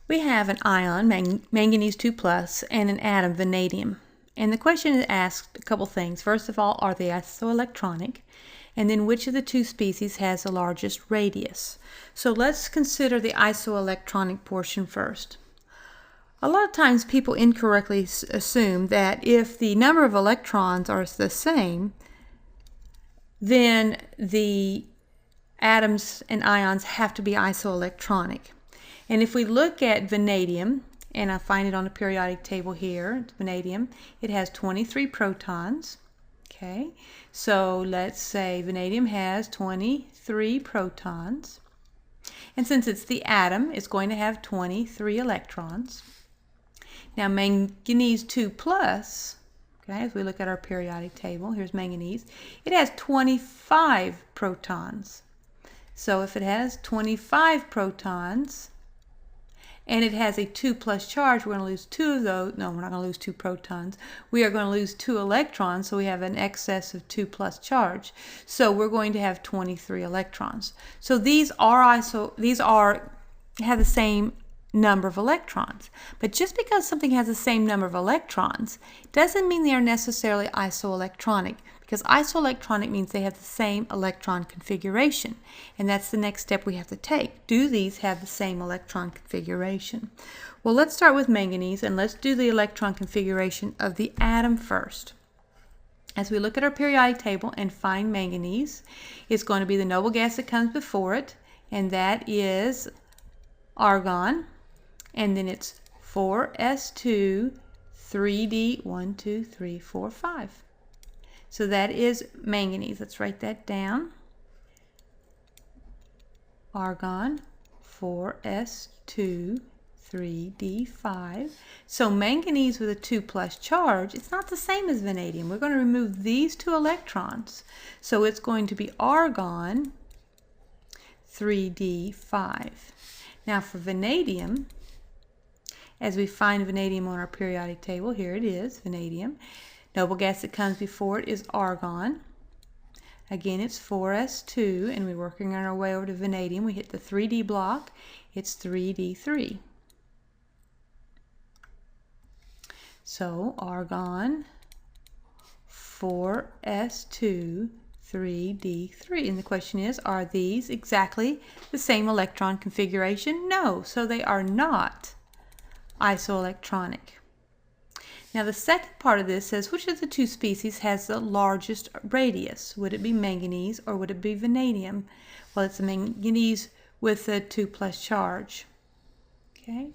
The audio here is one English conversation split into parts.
We have an ion, manganese 2 plus, and an atom, vanadium. And the question is asked a couple things. First of all, are they isoelectronic? And then which of the two species has the largest radius? So let's consider the isoelectronic portion first. A lot of times people incorrectly assume that if the number of electrons are the same, then the atoms and ions have to be isoelectronic. And if we look at vanadium, and I find it on the periodic table here, vanadium, it has 23 protons. Okay, so let's say vanadium has 23 protons. And since it's the atom, it's going to have 23 electrons. Now manganese 2 plus, okay, as we look at our periodic table, here's manganese, it has 25 protons. So if it has 25 protons, and it has a 2 plus charge, we're going to lose 2 of those. No, we're not going to lose 2 protons. We are going to lose 2 electrons, so we have an excess of 2 plus charge. So we're going to have 23 electrons. So these have the same number of electrons. But just because something has the same number of electrons doesn't mean they are necessarily isoelectronic, because isoelectronic means they have the same electron configuration. And that's the next step we have to take. Do these have the same electron configuration? Well, let's start with manganese, and let's do the electron configuration of the atom first. As we look at our periodic table and find manganese, it's going to be the noble gas that comes before it, and that is argon. And then it's 4s2 3d 1 2 3 4 5. So that is manganese. Let's write that down. Argon 4s2 3d5. So manganese with a 2 plus charge, it's not the same as vanadium. We're going to remove these 2 electrons. So it's going to be argon 3d5. Now for vanadium, as we find vanadium on our periodic table, here it is, vanadium. Noble gas that comes before it is argon. Again, it's 4s2, and we're working on our way over to vanadium. We hit the 3d block. It's 3d3. So argon 4s2 3d3. And the question is, are these exactly the same electron configuration? No, so they are not isoelectronic. Now the second part of this says, which of the two species has the largest radius? Would it be manganese or would it be vanadium? Well, it's the manganese with a 2 plus charge. Okay,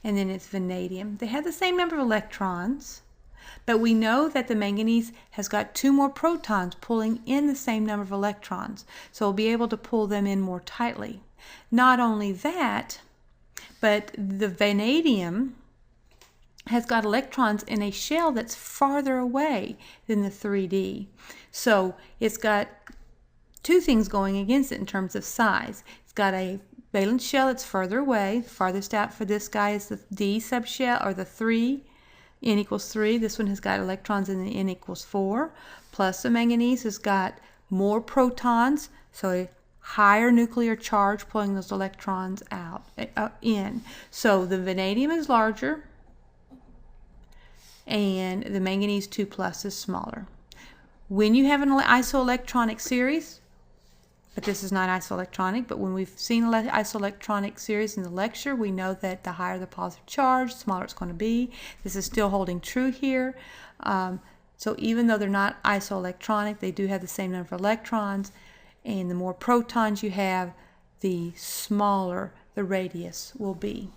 and then it's vanadium. They have the same number of electrons, but we know that the manganese has got 2 more protons pulling in the same number of electrons, so we'll be able to pull them in more tightly. Not only that, but the vanadium has got electrons in a shell that's farther away than the 3D. So it's got 2 things going against it in terms of size. It's got a valence shell that's further away. The farthest out for this guy is the D subshell, or the 3, N equals 3. This one has got electrons in the N equals 4. Plus the manganese has got more protons, so a higher nuclear charge pulling those electrons in. So the vanadium is larger, and the manganese 2 plus is smaller. When you have an isoelectronic series, but this is not isoelectronic, but when we've seen an isoelectronic series in the lecture, we know that the higher the positive charge, the smaller it's going to be. This is still holding true here. So even though they're not isoelectronic, they do have the same number of electrons, and the more protons you have, the smaller the radius will be.